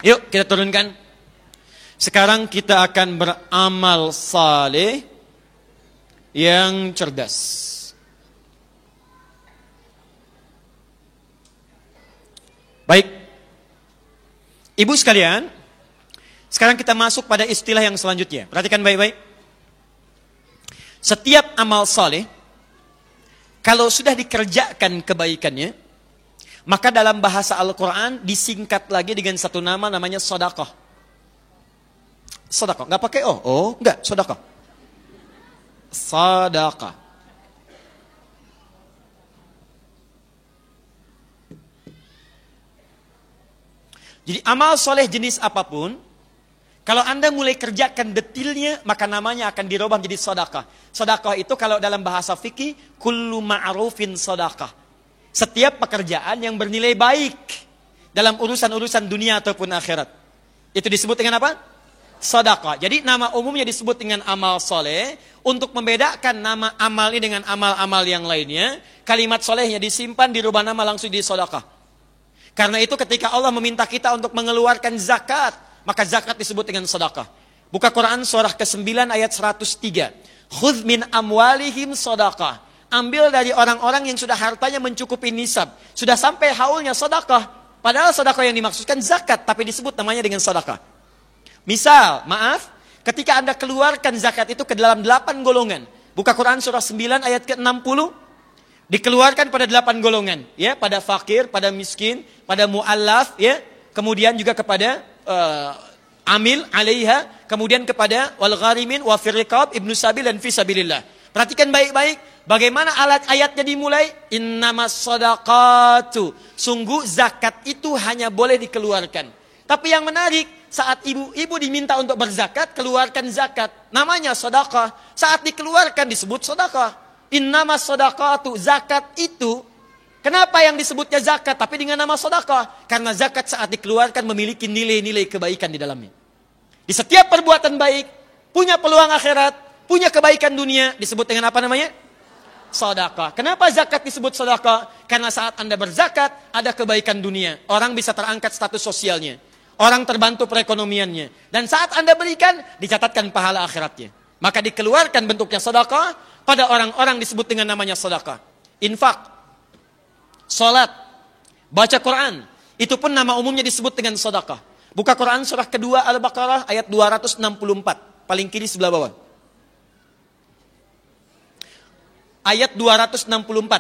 Yuk kita turunkan. Sekarang kita akan beramal saleh yang cerdas. Baik. Ibu sekalian, sekarang kita masuk pada istilah yang selanjutnya. Perhatikan baik-baik. Setiap amal saleh, kalau sudah dikerjakan kebaikannya, maka dalam bahasa Al-Quran disingkat lagi dengan satu nama, namanya sedekah. Sedekah, nggak pakai oh, nggak, sedekah. Sedekah. Jadi amal soleh jenis apapun, kalau Anda mulai kerjakan detilnya, maka namanya akan dirubah menjadi sedekah. Sedekah itu kalau dalam bahasa fikih, kullu ma'rufin sedekah. Setiap pekerjaan yang bernilai baik dalam urusan-urusan dunia ataupun akhirat. Itu disebut dengan apa? Sedekah. Jadi nama umumnya disebut dengan amal soleh. Untuk membedakan nama amal ini dengan amal-amal yang lainnya, kalimat solehnya disimpan, dirubah nama langsung di sedekah. Karena itu ketika Allah meminta kita untuk mengeluarkan zakat, maka zakat disebut dengan sedekah. Buka Quran surah ke-9 ayat 103. Khudz min amwalihim sedekah. Ambil dari orang-orang yang sudah hartanya mencukupi nisab, sudah sampai haulnya sedekah. Padahal sedekah yang dimaksudkan zakat, tapi disebut namanya dengan sedekah. Misal, maaf, ketika Anda keluarkan zakat itu ke dalam 8 golongan. Buka Quran surah 9 ayat ke-60. Dikeluarkan pada 8 golongan, ya, pada fakir, pada miskin, pada mu'allaf, ya, kemudian juga kepada amil alaiha, kemudian kepada wal gharimin wa fir riqab, ibnu sabil dan fi sabilillah. Perhatikan baik-baik bagaimana ayatnya dimulai, innamas shadaqatu. Sungguh zakat itu hanya boleh dikeluarkan. Tapi yang menarik, saat ibu-ibu diminta untuk berzakat, keluarkan zakat. Namanya sedekah. Saat dikeluarkan disebut sedekah. Innamas shadaqatu, zakat itu, kenapa yang disebutnya zakat tapi dengan nama sedekah? Karena zakat saat dikeluarkan memiliki nilai-nilai kebaikan di dalamnya. Di setiap perbuatan baik, punya peluang akhirat, punya kebaikan dunia, disebut dengan apa namanya? Sedekah. Kenapa zakat disebut sedekah? Karena saat Anda berzakat, ada kebaikan dunia. Orang bisa terangkat status sosialnya. Orang terbantu perekonomiannya. Dan saat Anda berikan, dicatatkan pahala akhiratnya. Maka dikeluarkan bentuknya sedekah. Pada orang-orang disebut dengan namanya sedekah. Infak, salat, baca Quran, itu pun nama umumnya disebut dengan sedekah. Buka Quran surah kedua Al-Baqarah ayat 264, paling kiri sebelah bawah. Ayat 264,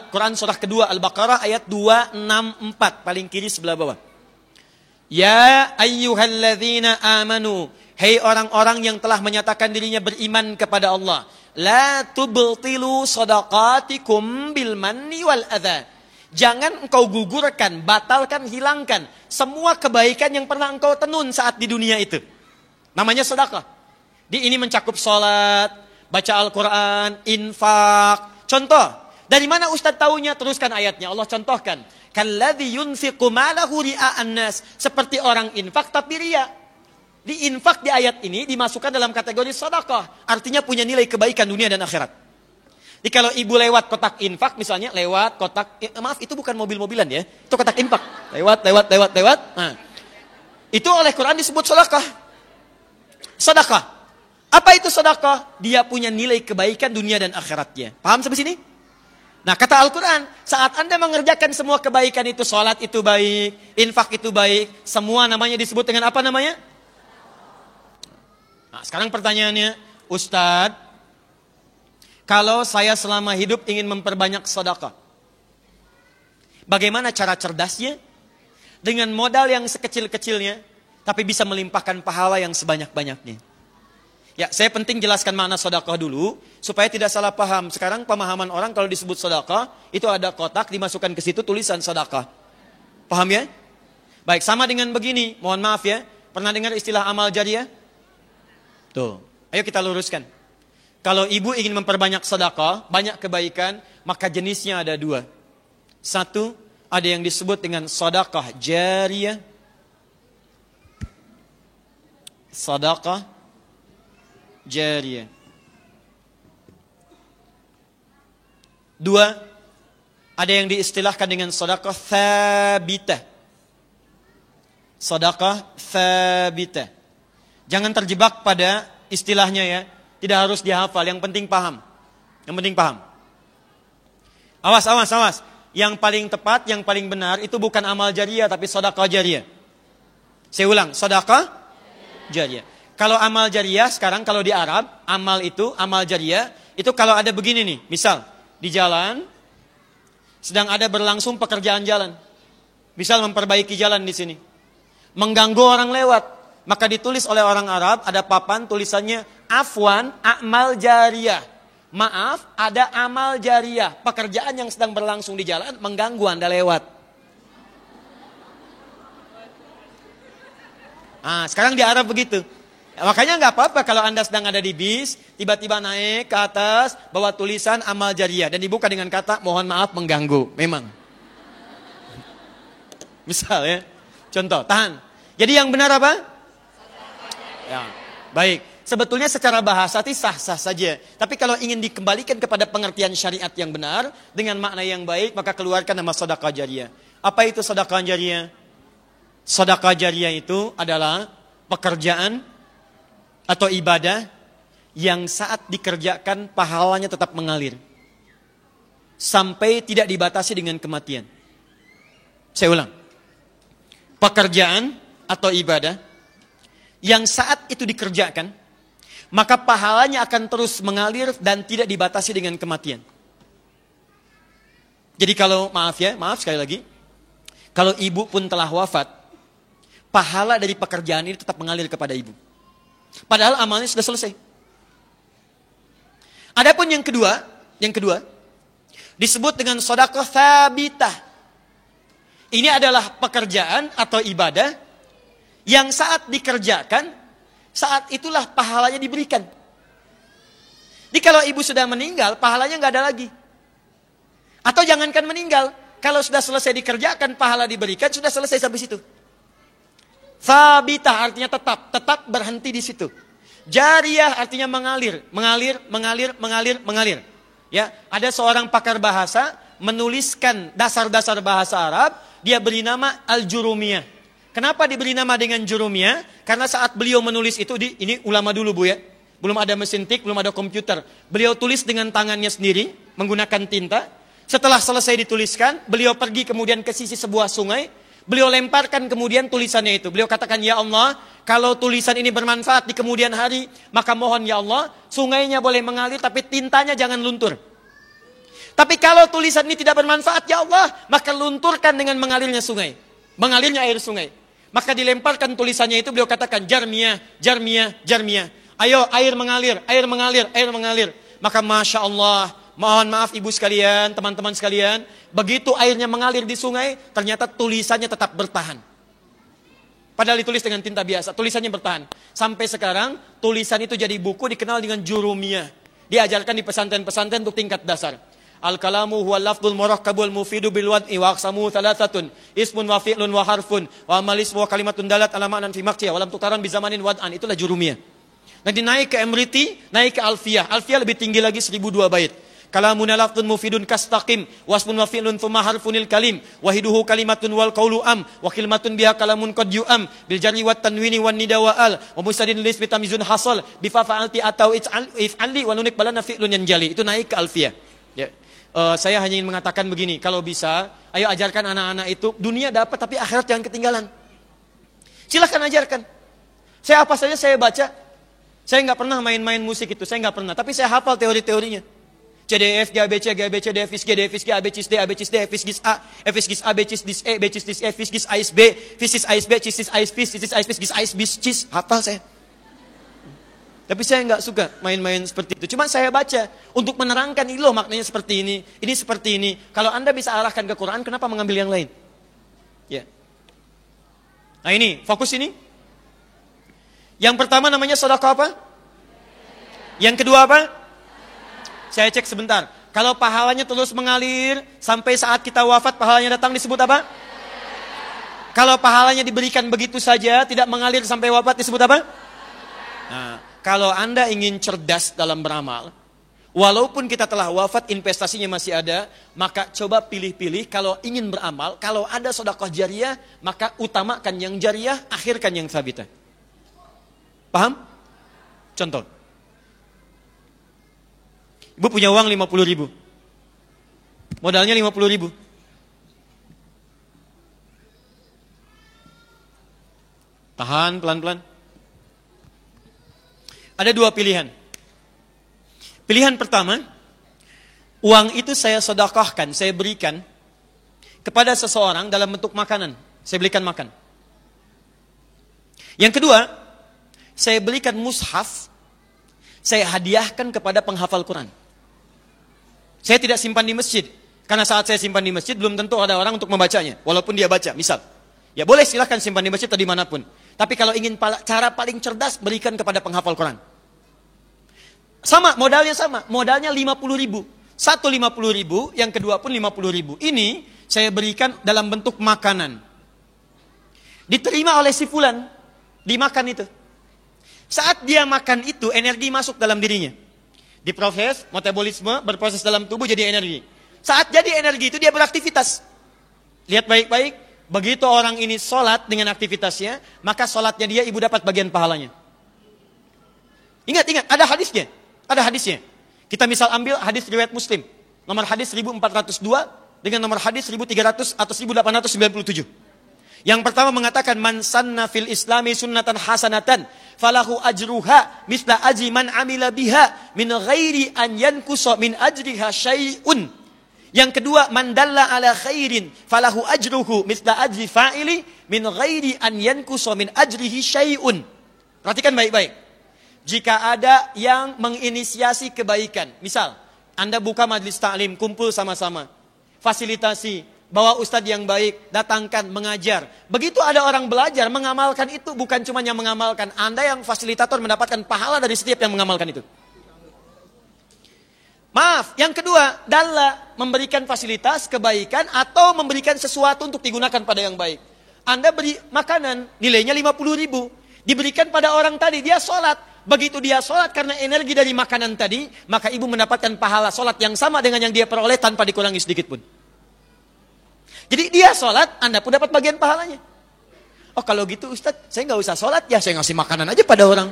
Quran surah kedua Al-Baqarah ayat 264, paling kiri sebelah bawah. Ya ayyuhalladzina amanu, hei orang-orang yang telah menyatakan dirinya beriman kepada Allah. La tubtilu shadaqatikum bil manni wal adha. Jangan engkau gugurkan, batalkan, hilangkan semua kebaikan yang pernah engkau tenun saat di dunia itu. Namanya sedekah. Ini mencakup salat, baca Al-Quran, infak. Contoh, dari mana Ustaz tahunya? Teruskan ayatnya. Allah contohkan. Kalladzi yunfiqu malahu ria'an nas. Seperti orang infak tapi riya. Diinfak di ayat ini dimasukkan dalam kategori sedekah. Artinya punya nilai kebaikan dunia dan akhirat. Jadi kalau ibu lewat kotak infak misalnya, lewat kotak, maaf itu bukan mobil-mobilan ya. Itu kotak infak. Lewat. Nah, itu oleh Quran disebut sedekah. Sedekah. Apa itu sedekah? Dia punya nilai kebaikan dunia dan akhiratnya. Paham sampai sini? Nah, kata Al-Quran, saat Anda mengerjakan semua kebaikan itu, sholat itu baik, infak itu baik, semua namanya disebut dengan apa namanya? Nah, sekarang pertanyaannya, Ustadz, kalau saya selama hidup ingin memperbanyak sedekah, bagaimana cara cerdasnya? Dengan modal yang sekecil-kecilnya, tapi bisa melimpahkan pahala yang sebanyak-banyaknya. Ya, saya penting jelaskan makna sedekah dulu, supaya tidak salah paham. Sekarang pemahaman orang kalau disebut sedekah, itu ada kotak, dimasukkan ke situ tulisan sedekah. Paham ya? Baik, sama dengan begini, mohon maaf ya, pernah dengar istilah amal jariah? Tuh, ayo kita luruskan. Kalau ibu ingin memperbanyak sedekah, banyak kebaikan, maka jenisnya ada 2. 1, ada yang disebut dengan sedekah jariyah. Sedekah jariyah. 2, ada yang diistilahkan dengan sedekah tsabitah. Sedekah tsabitah. Jangan terjebak pada istilahnya ya. Tidak harus dihafal, yang penting paham. Yang penting paham. Awas. Yang paling tepat, yang paling benar itu bukan amal jariyah tapi sedekah jariyah. Saya ulang, sedekah jariyah. Kalau amal jariyah sekarang kalau di Arab, amal jariyah itu kalau ada begini nih, misal di jalan sedang ada berlangsung pekerjaan jalan. Misal memperbaiki jalan di sini. Mengganggu orang lewat, maka ditulis oleh orang Arab ada papan tulisannya afwan amal jariyah. Maaf, ada amal jariyah, pekerjaan yang sedang berlangsung di jalan mengganggu Anda lewat. Sekarang di Arab begitu. Makanya nggak apa-apa kalau Anda sedang ada di bis, tiba-tiba naik ke atas, bawa tulisan amal jariyah dan dibuka dengan kata mohon maaf mengganggu. Memang. Misal ya, contoh, tahan. Jadi yang benar apa? Ya, baik. Sebetulnya secara bahasa itu sah-sah saja. Tapi kalau ingin dikembalikan kepada pengertian syariat yang benar, dengan makna yang baik, maka keluarkan nama sedekah jariyah. Apa itu sedekah jariyah? Sedekah jariyah itu adalah pekerjaan atau ibadah yang saat dikerjakan pahalanya tetap mengalir. Sampai tidak dibatasi dengan kematian. Saya ulang. Pekerjaan atau ibadah yang saat itu dikerjakan, maka pahalanya akan terus mengalir dan tidak dibatasi dengan kematian. Jadi kalau, maaf sekali lagi, kalau ibu pun telah wafat, pahala dari pekerjaan ini tetap mengalir kepada ibu. Padahal amalnya sudah selesai. Adapun yang kedua, disebut dengan sedekah tsabitah. Ini adalah pekerjaan atau ibadah yang saat dikerjakan, saat itulah pahalanya diberikan. Jadi kalau ibu sudah meninggal, pahalanya nggak ada lagi. Atau jangankan meninggal, kalau sudah selesai dikerjakan, pahala diberikan, sudah selesai sampai situ. Tsabitah artinya tetap berhenti di situ. Jariyah artinya mengalir. Ya, ada seorang pakar bahasa menuliskan dasar-dasar bahasa Arab, dia beri nama Al-Jurumiyah. Kenapa diberi nama dengan Jurumiyah? Karena saat beliau menulis itu, ini ulama dulu Bu ya, belum ada mesin tik, belum ada komputer. Beliau tulis dengan tangannya sendiri, menggunakan tinta. Setelah selesai dituliskan, beliau pergi kemudian ke sisi sebuah sungai. Beliau lemparkan kemudian tulisannya itu. Beliau katakan, ya Allah, kalau tulisan ini bermanfaat di kemudian hari, maka mohon ya Allah, sungainya boleh mengalir tapi tintanya jangan luntur. Tapi kalau tulisan ini tidak bermanfaat, ya Allah, maka lunturkan dengan mengalirnya sungai. Mengalirnya air sungai. Maka dilemparkan tulisannya itu, beliau katakan, jarmiyah. Ayo air mengalir. Maka Masya Allah, mohon maaf ibu sekalian, teman-teman sekalian, begitu airnya mengalir di sungai, ternyata tulisannya tetap bertahan. Padahal ditulis dengan tinta biasa, tulisannya bertahan. Sampai sekarang, tulisan itu jadi buku dikenal dengan Jurumiyah. Diajarkan di pesantren-pesantren untuk tingkat dasar. Al-kalamu huwa lafdul murakkabul mufidu bil wad'i wa aqsamu thalathatun ismun wa fi'lun wa harfun wa amalis wa kalimatun dalat ala ma'nan fi maqtiya wa lam tutaran bi zamanin wad'an. Itulah Jurumiyah. Nanti naik ke Emriti, naik ke Alfiyah. Alfiyah lebih tinggi lagi 1002 bait. Kalamuna lafdun mufidun kastaqim wasmun wa fi'lun thumma harfunil kalim wahiduhu kalimatun wal qawlu am wa kalimatun biha kalamun qad yu'am bil jarri wat tanwini wan nida wa al wa musadin lis bitamizun hasal bi fa'alti atau if'ali wa nunik balana fi'lun yanjali. Itu naik ke Alfiyah. Ya. Saya hanya ingin mengatakan begini, kalau bisa, ayo ajarkan anak-anak itu, dunia dapat tapi akhirat jangan ketinggalan. Silahkan ajarkan. Saya apa saja saya baca. Saya nggak pernah main-main musik itu, saya nggak pernah. Tapi saya hafal teori-teorinya. CDF, GABC, GABC, DFIS, G, DFIS, G, ABCIS, D, ABCIS, D, FIS, A, FIS, A, BCIS, DIS, E, BCIS, DIS, E, FIS, GIS, AIS, B, FIS, AIS, B, CIS, AIS, FIS, CIS, AIS, FIS, GIS, AIS, BIS, CIS. Hafal saya. Tapi saya nggak suka main-main seperti itu. Cuma saya baca untuk menerangkan ini loh maknanya seperti ini seperti ini. Kalau Anda bisa arahkan ke Quran, kenapa mengambil yang lain? Ya. Nah ini, fokus ini. Yang pertama namanya sedekah apa? Yang kedua apa? Saya cek sebentar. Kalau pahalanya terus mengalir sampai saat kita wafat pahalanya datang disebut apa? Kalau pahalanya diberikan begitu saja, tidak mengalir sampai wafat disebut apa? Nah, kalau Anda ingin cerdas dalam beramal, Walaupun kita telah wafat, investasinya masih ada, maka coba pilih-pilih kalau ingin beramal, kalau ada sedekah jariyah, maka utamakan yang jariyah, akhirkan yang thabitah. Paham? Contoh. Ibu punya uang 50.000. Modalnya 50.000. Tahan pelan-pelan. Ada dua pilihan. Pilihan pertama, uang itu saya sedekahkan, saya berikan kepada seseorang dalam bentuk makanan. Saya belikan makan. Yang kedua, saya belikan mushaf, saya hadiahkan kepada penghafal Quran. Saya tidak simpan di masjid, karena saat saya simpan di masjid belum tentu ada orang untuk membacanya, walaupun dia baca, misal. Ya boleh silahkan simpan di masjid atau dimanapun. Tapi kalau ingin cara paling cerdas, berikan kepada penghafal Quran. Sama, modalnya 50.000. Satu 50.000, yang kedua pun 50.000. Ini saya berikan dalam bentuk makanan. Diterima oleh si fulan, dimakan itu. Saat dia makan itu, energi masuk dalam dirinya. Diproses, metabolisme, berproses dalam tubuh jadi energi. Saat jadi energi itu dia beraktivitas. Lihat baik-baik, begitu orang ini sholat dengan aktivitasnya, maka sholatnya dia ibu dapat bagian pahalanya. Ingat, ada hadisnya. Ada hadisnya. Kita misal ambil hadis riwayat Muslim. Nomor hadis 1402 dengan nomor hadis 1300 atau 1897. Yang pertama mengatakan, man sanna fil islami sunnatan hasanatan falahu ajruha misla ajri man amila biha min ghairi an yankusa min ajriha syai'un. Yang kedua, man dalla ala khairin falahu ajruhu misla ajri fa'ili min ghairi an yankusa min ajrihi syai'un. Perhatikan baik-baik. Jika ada yang menginisiasi kebaikan, misal Anda buka majelis ta'lim, kumpul sama-sama, fasilitasi, bawa ustadz yang baik, datangkan, mengajar. Begitu ada orang belajar, mengamalkan itu, bukan cuma yang mengamalkan, Anda yang fasilitator mendapatkan pahala dari setiap yang mengamalkan itu. Maaf, yang kedua, dalla, memberikan fasilitas, kebaikan, atau memberikan sesuatu untuk digunakan pada yang baik. Anda beri makanan, nilainya 50.000, diberikan pada orang tadi, dia sholat. Begitu dia sholat karena energi dari makanan tadi, maka ibu mendapatkan pahala sholat yang sama dengan yang dia peroleh tanpa dikurangi sedikit pun. Jadi dia sholat, Anda pun dapat bagian pahalanya. Oh kalau gitu Ustadz, saya nggak usah sholat ya, saya ngasih makanan aja pada orang.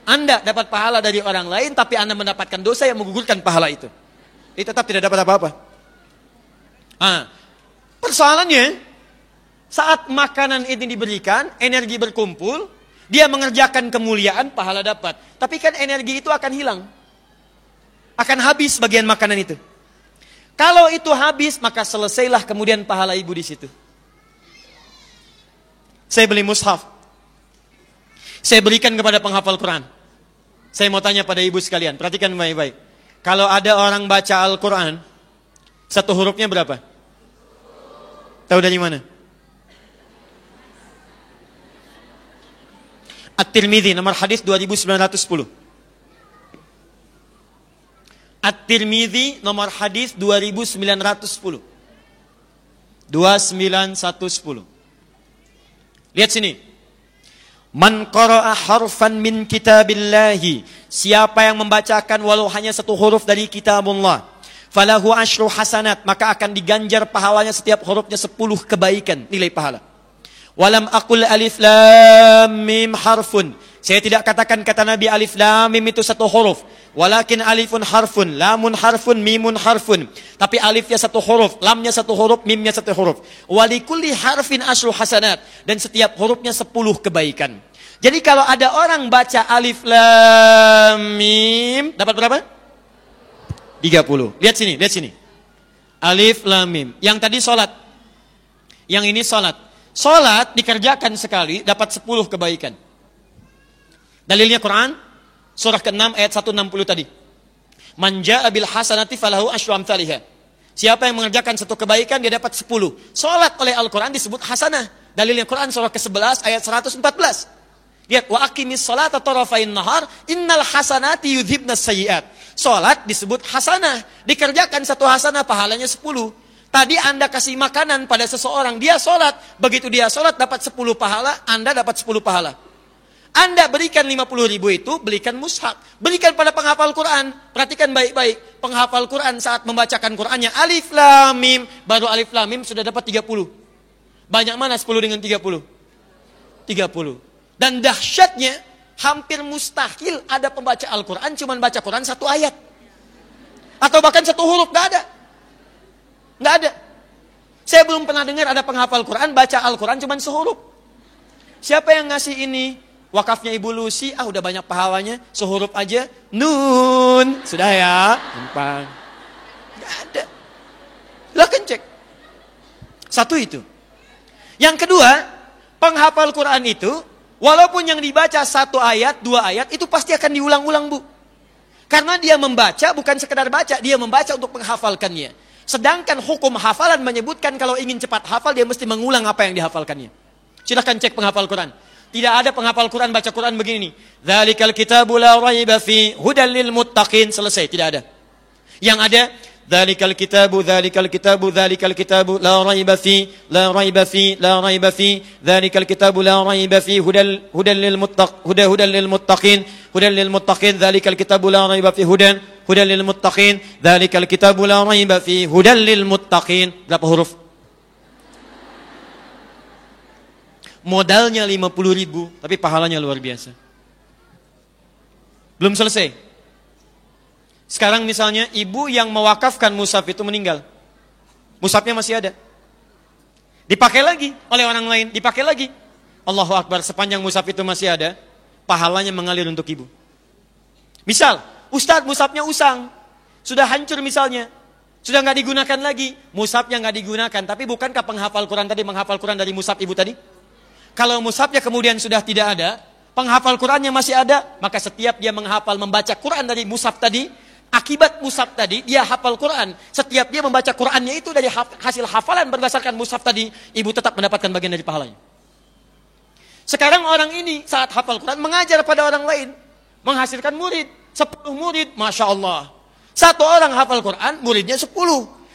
Anda dapat pahala dari orang lain, tapi Anda mendapatkan dosa yang menggugurkan pahala itu. Dia tetap tidak dapat apa-apa. Persoalannya, saat makanan ini diberikan, energi berkumpul, dia mengerjakan kemuliaan, pahala dapat. Tapi kan energi itu akan hilang. Akan habis bagian makanan itu. Kalau itu habis, maka selesailah kemudian pahala ibu di situ. Saya beli mushaf. Saya berikan kepada penghafal Quran. Saya mau tanya pada ibu sekalian, perhatikan baik-baik. Kalau ada orang baca Al-Quran, satu hurufnya berapa? Tahu dari mana? At-Tirmidzi nomor hadis 2910. At-Tirmidzi nomor hadis 2910. 29110. Lihat sini. Man qara'a harfan min kitabillahi, siapa yang membacakan walau hanya satu huruf dari kitabullah, falahu asyru hasanat, maka akan diganjar pahalanya setiap hurufnya 10 kebaikan, nilai pahala. Walam aqul alif lam mim harfun. Saya tidak katakan kata Nabi alif lam mim itu satu huruf. Walakin alifun harfun, lamun harfun, mimun harfun. Tapi alifnya satu huruf, lamnya satu huruf, mimnya satu huruf. Walikulli harfin asyru hasanat. Dan setiap hurufnya 10 kebaikan. Jadi kalau ada orang baca alif lam mim, dapat berapa? 30. Lihat sini. Alif lam mim. Yang tadi sholat. Yang ini sholat. Sholat dikerjakan sekali, dapat 10 kebaikan. Dalilnya Quran, surah ke-6 ayat 160 tadi. Man jaa'a bil hasanati falahu asyru amsalihha. Siapa yang mengerjakan satu kebaikan, dia dapat 10. Sholat oleh Al-Quran disebut hasanah. Dalilnya Quran surah ke-11 ayat 114. Lihat, wa aqimis sholata tarafain nahar, innal hasanati yudhibnas sayyi'at. Sholat disebut hasanah. Dikerjakan satu hasanah, pahalanya 10. Tadi Anda kasih makanan pada seseorang, dia sholat. Begitu dia sholat dapat 10 pahala, Anda dapat 10 pahala. Anda berikan 50.000 itu, belikan mushaf. Berikan pada penghafal Quran. Perhatikan baik-baik. Penghafal Quran saat membacakan Qurannya alif lam mim, baru alif lam mim sudah dapat 30. Banyak mana 10 dengan 30? 30. Dan dahsyatnya, hampir mustahil ada pembaca Al-Quran cuman baca Quran satu ayat. Atau bahkan satu huruf, nggak ada. Nggak ada. Saya belum pernah dengar ada penghafal Quran baca Al-Quran cuman sehuruf. Siapa yang ngasih ini? Wakafnya Ibu Lucy, udah banyak pahalanya, sehuruf aja, nun. Sudah ya, gampang. Nggak ada. Silahkan cek. Satu itu. Yang kedua, penghafal Quran itu, walaupun yang dibaca 1 ayat, 2 ayat, itu pasti akan diulang-ulang, Bu. Karena dia membaca, bukan sekedar baca, dia membaca untuk menghafalkannya. Sedangkan hukum hafalan menyebutkan kalau ingin cepat hafal, dia mesti mengulang apa yang dihafalkannya. Silahkan cek penghafal Quran. Tidak ada penghafal Quran baca Quran begini. Dzalikal kitabu la raiba fi hudal lil muttaqin. Selesai, tidak ada. Yang ada dzalikal kitabu la raiba fi dzalikal kitabu la raiba fi hudal lil muttaqin dzalikal kitabu la raiba fi hudal lil muttaqin dzalikal kitabu la raiba fi hudal lil muttaqin. Berapa huruf? Modalnya 50.000, tapi pahalanya luar biasa. Belum selesai. Sekarang misalnya ibu yang mewakafkan mushaf itu meninggal. Mushafnya masih ada. Dipakai lagi oleh orang lain, dipakai lagi. Allahu Akbar, sepanjang mushaf itu masih ada, pahalanya mengalir untuk ibu. Misal, Ustadz mushafnya usang, sudah hancur misalnya, sudah nggak digunakan lagi, mushafnya nggak digunakan, tapi bukankah penghafal Quran tadi menghafal Quran dari mushaf ibu tadi? Kalau mushafnya kemudian sudah tidak ada, penghafal Qurannya masih ada, maka setiap dia menghafal, membaca Quran dari mushaf tadi, akibat mushaf tadi, dia hafal Quran. Setiap dia membaca Qurannya itu dari hasil hafalan berdasarkan mushaf tadi, ibu tetap mendapatkan bagian dari pahalanya. Sekarang orang ini saat hafal Quran mengajar pada orang lain, menghasilkan murid, 10 murid, Masya Allah. Satu orang hafal Quran, muridnya 10.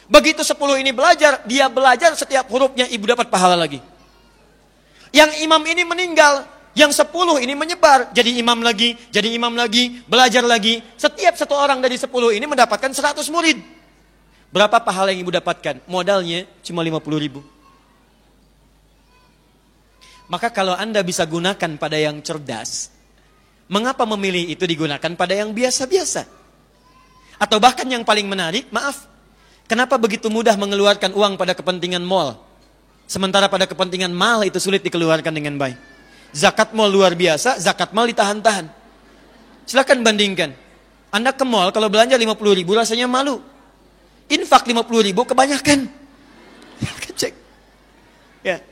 Begitu 10 ini belajar, dia belajar setiap hurufnya, ibu dapat pahala lagi. Yang imam ini meninggal, yang 10 ini menyebar, jadi imam lagi, belajar lagi. Setiap satu orang dari 10 ini mendapatkan 100 murid. Berapa pahala yang ibu dapatkan? Modalnya cuma 50.000. Maka kalau Anda bisa gunakan pada yang cerdas, mengapa memilih itu digunakan pada yang biasa-biasa? Atau bahkan yang paling menarik, maaf, kenapa begitu mudah mengeluarkan uang pada kepentingan mal? Sementara pada kepentingan mal itu sulit dikeluarkan dengan baik. Zakat mal luar biasa, zakat mal ditahan-tahan. Silakan bandingkan. Anda ke mal kalau belanja 50.000 rasanya malu. Infak 50.000 kebanyakan. Cek. Ya.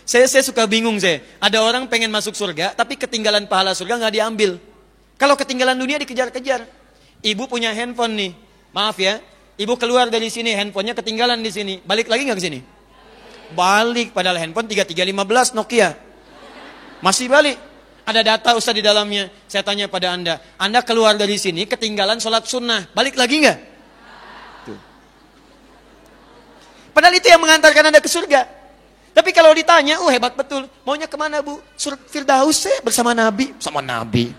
Saya suka bingung saya. Ada orang pengen masuk surga tapi ketinggalan pahala surga nggak diambil. Kalau ketinggalan dunia dikejar-kejar. Ibu punya handphone nih. Maaf ya. Ibu keluar dari sini, handphonenya ketinggalan di sini. Balik lagi nggak ke sini? Balik, padahal handphone 3315 Nokia. Masih balik. Ada data Ustaz di dalamnya. Saya tanya pada Anda keluar dari sini ketinggalan sholat sunnah. Balik lagi nggak? Tuh. Padahal itu yang mengantarkan Anda ke surga. Tapi kalau ditanya, hebat betul. Maunya kemana Bu? Firdaus bersama Nabi. Sama Nabi.